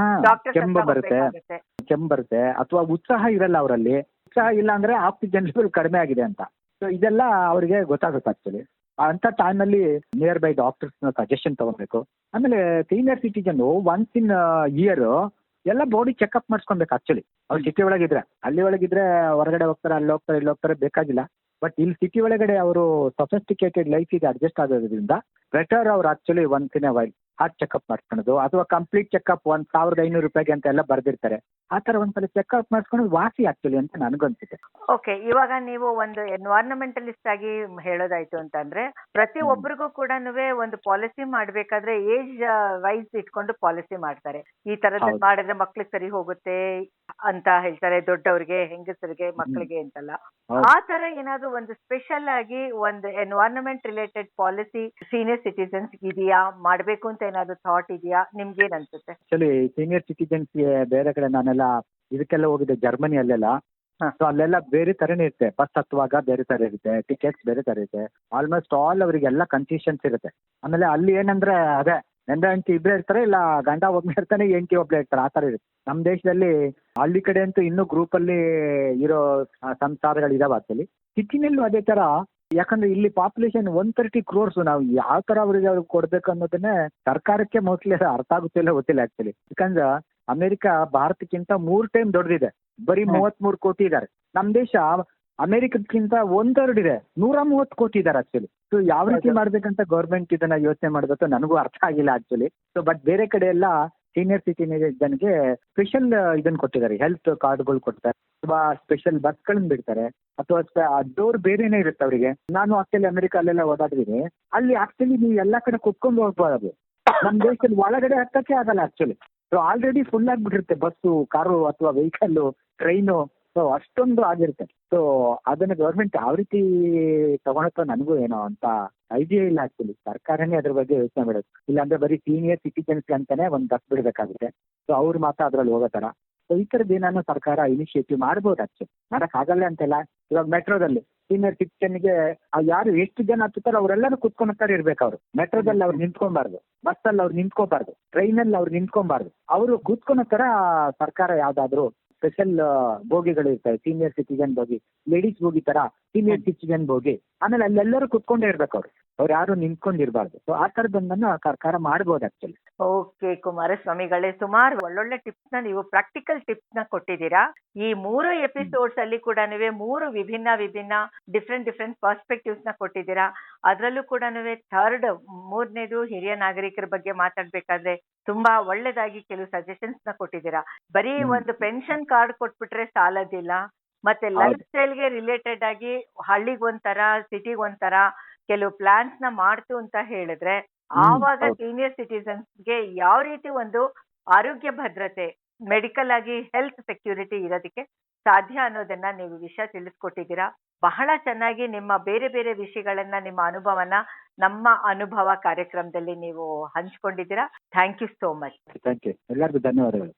ಡಾಕ್ಟರ್? ಕೆಮ್ಮು ಬರುತ್ತೆ, ಅಥವಾ ಉತ್ಸಾಹ ಇರಲ್ಲ ಅವರಲ್ಲಿ. ಉತ್ಸಾಹ ಇಲ್ಲ ಅಂದ್ರೆ ಆಕ್ಸಿಜನ್ ಲೆವೆಲ್ ಕಡಿಮೆ ಆಗಿದೆ ಅಂತ. ಸೊ ಇದೆಲ್ಲ ಅವರಿಗೆ ಗೊತ್ತಾಗುತ್ತೆ ಆಕ್ಚುಲಿ. ಅಂತ ಟೈಮಲ್ಲಿ ನಿಯರ್ ಬೈ ಡಾಕ್ಟರ್ಸ್ನ ಸಜೆಷನ್ ತಗೊಬೇಕು. ಆಮೇಲೆ senior citizen once in year ಎಲ್ಲ ಬಾಡಿ ಚೆಕ್ಅಪ್ ಮಾಡಿಸ್ಕೊಬೇಕು. ಆಕ್ಚುಲಿ ಅವ್ರು ಸಿಟಿ ಒಳಗಿದ್ರೆ, ಹಳ್ಳಿ ಒಳಗಿದ್ರೆ ಹೊರಗಡೆ ಹೋಗ್ತಾರೆ, ಅಲ್ಲಿ ಹೋಗ್ತಾರೆ, ಇಲ್ಲಿ ಹೋಗ್ತಾರೆ, ಬೇಕಾಗಿಲ್ಲ. ಬಟ್ ಇಲ್ಲಿ ಸಿಟಿ ಒಳಗಡೆ ಅವರು ಸೊಫಿಸ್ಟಿಕೇಟೆಡ್ ಲೈಫಿಗೆ ಅಡ್ಜಸ್ಟ್ ಆಗೋದ್ರಿಂದ ಬೆಟರ್ ಅವ್ರು actually once in a while heart checkup ಮಾಡ್ಕೊಳೋದು, ಅಥವಾ ಕಂಪ್ಲೀಟ್ ಚೆಕ್ಅಪ್ $1,500 ಅಂತ ಎಲ್ಲ ಬರ್ದಿರ್ತಾರೆ. ಆ ಥರ ಒಂದ್ಸಲ ಚೆಕ್ಅಪ್ ಮಾಡಿಸ್ಕೊಳೋದು ವಾಸಿ ಆಕ್ಚುಲಿ ಅಂತ ನನಗನ್ಸುತ್ತೆ. ಓಕೆ, ಇವಾಗ ನೀವು ಒಂದು ಎನ್ವೈರನ್ಮೆಂಟಲಿಸ್ಟ್ ಆಗಿ ಹೇಳೋದಾಯ್ತು ಅಂತಂದ್ರೆ ಪ್ರತಿ ಒಬ್ಬರಿಗೂ ಕೂಡ ಒಂದು ಪಾಲಿಸಿ ಮಾಡ್ಬೇಕಾದ್ರೆ ಏಜ್ ವೈಸ್ ಇಟ್ಕೊಂಡು ಪಾಲಿಸಿ ಮಾಡ್ತಾರೆ. ಈ ತರದ್ ಮಾಡಿದ್ರೆ ಮಕ್ಳಿಗೆ ಸರಿ ಹೋಗುತ್ತೆ ಅಂತ ಹೇಳ್ತಾರೆ, ದೊಡ್ಡವ್ರಿಗೆ, ಹೆಂಗಸರಿಗೆ, ಮಕ್ಕಳಿಗೆ ಅಂತಲ್ಲ. ಆ ತರ ಏನಾದ್ರು ಒಂದು ಸ್ಪೆಷಲ್ ಆಗಿ ಒಂದು environment related policy senior citizens ಇದೆಯಾ, ಮಾಡ್ಬೇಕು ಅಂತ ಏನಾದ್ರು ಥಾಟ್ ಇದೆಯಾ, ನಿಮ್ಗೇನ್ ಅನ್ಸುತ್ತೆ? ಆಕ್ಚುಲಿ ಸೀನಿಯರ್ ಸಿಟಿಜನ್ಸ್ಗೆ ಬೇರೆ ಕಡೆ ನಾನೆಲ್ಲ ಇದಕ್ಕೆಲ್ಲ ಹೋಗಿದ್ದೆ, ಜರ್ಮನಿ ಅಲ್ಲೆಲ್ಲ. ಸೊ ಅಲ್ಲೆಲ್ಲ ಬೇರೆ ತರನೇ ಇರುತ್ತೆ. ಬಸ್ ಹತ್ತುವಾಗ ಬೇರೆ ತರ ಇರುತ್ತೆ, ಟಿಕೆಟ್ಸ್ ಬೇರೆ ತರ ಇರುತ್ತೆ, ಆಲ್ಮೋಸ್ಟ್ ಆಲ್ ಅವರಿಗೆಲ್ಲ ಕನ್ಸೆಷನ್ಸ್ ಇರುತ್ತೆ. ಆಮೇಲೆ ಅಲ್ಲಿ ಏನಂದ್ರೆ ಅದೇ ಗಂಡ ಹೆಂಡತಿ ಇಬ್ಬರೇ ಇರ್ತಾರೆ, ಇಲ್ಲ ಗಂಡ ಒಬ್ಬನೇ ಇರ್ತಾನೆ, ಹೆಂಡತಿ ಒಬ್ಬಳೇ ಇರ್ತಾರೆ, ಆ ತರ ಇರುತ್ತೆ. ನಮ್ಮ ದೇಶದಲ್ಲಿ ಹಳ್ಳಿ ಕಡೆ ಅಂತೂ ಇನ್ನೂ ಗ್ರೂಪ್ ಅಲ್ಲಿ ಇರೋ ಸಂಸಾರಗಳಿದಾವೆ. ಆಕ್ಚುಲಿ ಸಿಟಿನಲ್ಲೂ ಅದೇ ತರ. ಯಾಕಂದ್ರೆ ಇಲ್ಲಿ ಪಾಪ್ಯುಲೇಷನ್ 130 crores. ನಾವು ಯಾವ ತರ ಅವ್ರಿಗೆ ಕೊಡ್ಬೇಕು ಅನ್ನೋದನ್ನೇ ಸರ್ಕಾರಕ್ಕೆ ಮೋಸ್ಟ್ಲಿ ಅರ್ಥ ಆಗುತ್ತಿಲ್ಲ, ಗೊತ್ತಿಲ್ಲ ಆಕ್ಚುಲಿ. ಯಾಕಂದ್ರೆ ಅಮೆರಿಕ ಭಾರತಕ್ಕಿಂತ 3 times ದೊಡ್ಡದಿದೆ, ಬರೀ 33 ಕೋಟಿ ಇದ್ದಾರೆ. ನಮ್ಮ ದೇಶ ಅಮೆರಿಕಕ್ಕಿಂತ 1/3 ಇದೆ, 130 ಕೋಟಿ ಇದ್ದಾರೆ ಆಕ್ಚುಲಿ. ಸೊ ಯಾವ ರೀತಿ ಮಾಡ್ಬೇಕಂತ ಗೌರ್ಮೆಂಟ್ ಇದನ್ನ ಯೋಚನೆ ಮಾಡ್ಬೇಕು ನನಗೂ ಅರ್ಥ ಆಗಿಲ್ಲ ಆಕ್ಚುಲಿ. ಸೊ ಬಟ್ ಬೇರೆ ಕಡೆ ಎಲ್ಲ ಸೀನಿಯರ್ ಸಿಟಿಜನ್ಗೆ ಸ್ಪೆಷಲ್ ಇದನ್ನ ಕೊಟ್ಟಿದ್ದಾರೆ, ಹೆಲ್ತ್ ಕಾರ್ಡ್ಗಳು ಕೊಡ್ತಾರೆ, ಅಥವಾ ಸ್ಪೆಷಲ್ ಬಸ್ಗಳನ್ನ ಬಿಡ್ತಾರೆ, ಅಥವಾ ಡೋರ್ ಬೇರೆನೇ ಇರುತ್ತೆ ಅವರಿಗೆ. ನಾನು ಆಕ್ಚುಲಿ ಅಮೆರಿಕ ಅಲ್ಲೆಲ್ಲ ಓಡಾಡಿದ್ದೀನಿ. ಅಲ್ಲಿ ಆಕ್ಚುಲಿ ನೀವು ಎಲ್ಲಾ ಕಡೆ ಕುತ್ಕೊಂಡು ಹೋಗ್ಬೋದು. ನಮ್ಮ ದೇಶದಲ್ಲಿ ಒಳಗಡೆ ಹತ್ತಕ್ಕೆ ಆಗಲ್ಲ ಆಕ್ಚುಲಿ. ಸೊ ಆಲ್ರೆಡಿ ಫುಲ್ ಆಗಿಬಿಟ್ಟಿರುತ್ತೆ ಬಸ್ಸು, ಕಾರು, ಅಥವಾ ವೆಹಿಕಲ್, ಟ್ರೈನು. ಸೊ ಅಷ್ಟೊಂದು ಆಗಿರುತ್ತೆ. ಸೊ ಅದನ್ನ ಗೌರ್ಮೆಂಟ್ ಯಾವ ರೀತಿ ತಗೊಳತ್ತೋ ನನಗೂ ಏನೋ ಅಂತ ಐಡಿಯಾ ಇಲ್ಲ ಆಕ್ಚುಲಿ. ಸರ್ಕಾರನೇ ಅದ್ರ ಬಗ್ಗೆ ಯೋಚನೆ ಮಾಡೋದು. ಇಲ್ಲಾಂದ್ರೆ ಬರೀ ಸೀನಿಯರ್ ಸಿಟಿಜನ್ಸ್ ಅಂತಾನೆ ಒಂದು ಬಸ್ ಬಿಡಬೇಕಾಗುತ್ತೆ. ಸೊ ಅವ್ರು ಮಾತ್ರ ಅದ್ರಲ್ಲಿ ಹೋಗೋ ಥರ. ಸೊ ಈ ಥರದ್ದು ಏನಾನು ಸರ್ಕಾರ ಇನಿಷಿಯೇಟಿವ್ ಮಾಡ್ಬೋದು ಆಕ್ಚುಲಿ. ಆಗಲ್ಲ ಅಂತೆಲ್ಲ. ಇವಾಗ ಮೆಟ್ರೋದಲ್ಲಿ ಸೀನಿಯರ್ ಸಿಟಿಜನ್ಗೆ ಯಾರು ಎಷ್ಟು ಜನ ಹತ್ತುತ್ತಾರೋ ಅವರೆಲ್ಲರೂ ಕುತ್ಕೊಂಡು ಇರ್ಬೇಕು. ಅವರು ಮೆಟ್ರೋದಲ್ಲಿ ಅವ್ರು ನಿಂತ್ಕೊಬಾರ್ದು, ಬಸ್ಸಲ್ಲಿ ಅವ್ರು ನಿಂತ್ಕೋಬಾರ್ದು, ಟ್ರೈನಲ್ಲಿ ಅವ್ರು ನಿಂತ್ಕೊಬಾರ್ದು. ಅವರು ಕೂತ್ಕೊಳೋ ಥರ ಸರ್ಕಾರ ಯಾವ್ದಾದ್ರು ಸ್ಪೆಷಲ್ ಬೋಗಿಗಳು ಇರ್ತವೆ, senior citizen bogie, ladies bogie ತರ ಸೀನಿಯರ್ ಸಿಟಿಜನ್ ಬೋಗಿ. ಆಮೇಲೆ ಅಲ್ಲೆಲ್ಲರೂ ಕುತ್ಕೊಂಡೇ ಇರ್ಬೇಕು. ಅವ್ರು ಯಾರು ನಿಂತ್ಕೊಂಡಿರ್ಬಾರ್ದು. ಸೊ ಆ ತರದೊಂದನ್ನು ಸರ್ಕಾರ ಮಾಡ್ಬೋದು ಆಕ್ಚುಲಿ. ಓಕೆ ಕುಮಾರಸ್ವಾಮಿಗಳೇ, ಸುಮಾರು ಒಳ್ಳೊಳ್ಳೆ ಟಿಪ್ಸ್ ನ ನೀವು ಪ್ರಾಕ್ಟಿಕಲ್ ಟಿಪ್ಸ್ ನ ಕೊಟ್ಟಿದ್ದೀರಾ. ಈ 3 ಎಪಿಸೋಡ್ಸ್ ಅಲ್ಲಿ ಕೂಡ 3 ವಿಭಿನ್ನ ಡಿಫ್ರೆಂಟ್ ಪರ್ಸ್ಪೆಕ್ಟಿವ್ಸ್ ನ ಕೊಟ್ಟಿದ್ದೀರಾ. ಅದರಲ್ಲೂ ಕೂಡ ಮೂರನೇದು ಹಿರಿಯ ನಾಗರಿಕರ ಬಗ್ಗೆ ಮಾತಾಡ್ಬೇಕಾದ್ರೆ ತುಂಬಾ ಒಳ್ಳೇದಾಗಿ ಕೆಲವು ಸಜೆಷನ್ಸ್ ನ ಕೊಟ್ಟಿದ್ದೀರಾ. ಬರೀ ಒಂದು ಪೆನ್ಷನ್ ಕಾರ್ಡ್ ಕೊಟ್ಬಿಟ್ರೆ ಸಾಲದಿಲ್ಲ, ಮತ್ತೆ ಲೈಫ್ ಸ್ಟೈಲ್ಗೆ ರಿಲೇಟೆಡ್ ಆಗಿ ಹಳ್ಳಿಗೊಂಥರ, ಸಿಟಿಗೊಂಥರ ಕೆಲವು ಪ್ಲಾನ್ಸ್ ನ ಮಾಡ್ತು ಅಂತ ಹೇಳಿದ್ರೆ ಆವಾಗ ಸೀನಿಯರ್ ಸಿಟಿಸನ್ಸ್ಗೆ ಯಾವ ರೀತಿ ಒಂದು ಆರೋಗ್ಯ ಭದ್ರತೆ, ಮೆಡಿಕಲ್ ಆಗಿ ಹೆಲ್ತ್ ಸೆಕ್ಯೂರಿಟಿ ಇರೋದಕ್ಕೆ ಸಾಧ್ಯ ಅನ್ನೋದನ್ನ ನೀವು ವಿಷಯ ತಿಳಿಸ್ಕೊಟ್ಟಿದ್ದೀರಾ. ಬಹಳ ಚೆನ್ನಾಗಿ ನಿಮ್ಮ ಬೇರೆ ಬೇರೆ ವಿಷಯಗಳನ್ನ, ನಿಮ್ಮ ಅನುಭವನ ನಮ್ಮ ಅನುಭವ ಕಾರ್ಯಕ್ರಮದಲ್ಲಿ ನೀವು ಹಂಚ್ಕೊಂಡಿದ್ದೀರಾ. Thank you so much. Thank you. ಎಲ್ಲರಿಗೂ ಧನ್ಯವಾದಗಳು.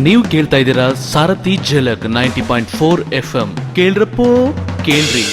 ನೀವು ಕೇಳ್ತಾ ಇದ್ದೀರಾ ಸಾರಥಿ ಝಲಕ್ 90.4 FM. ಕೇಳ್ರಪ್ಪೋ ಕೇಳ್ರಿ.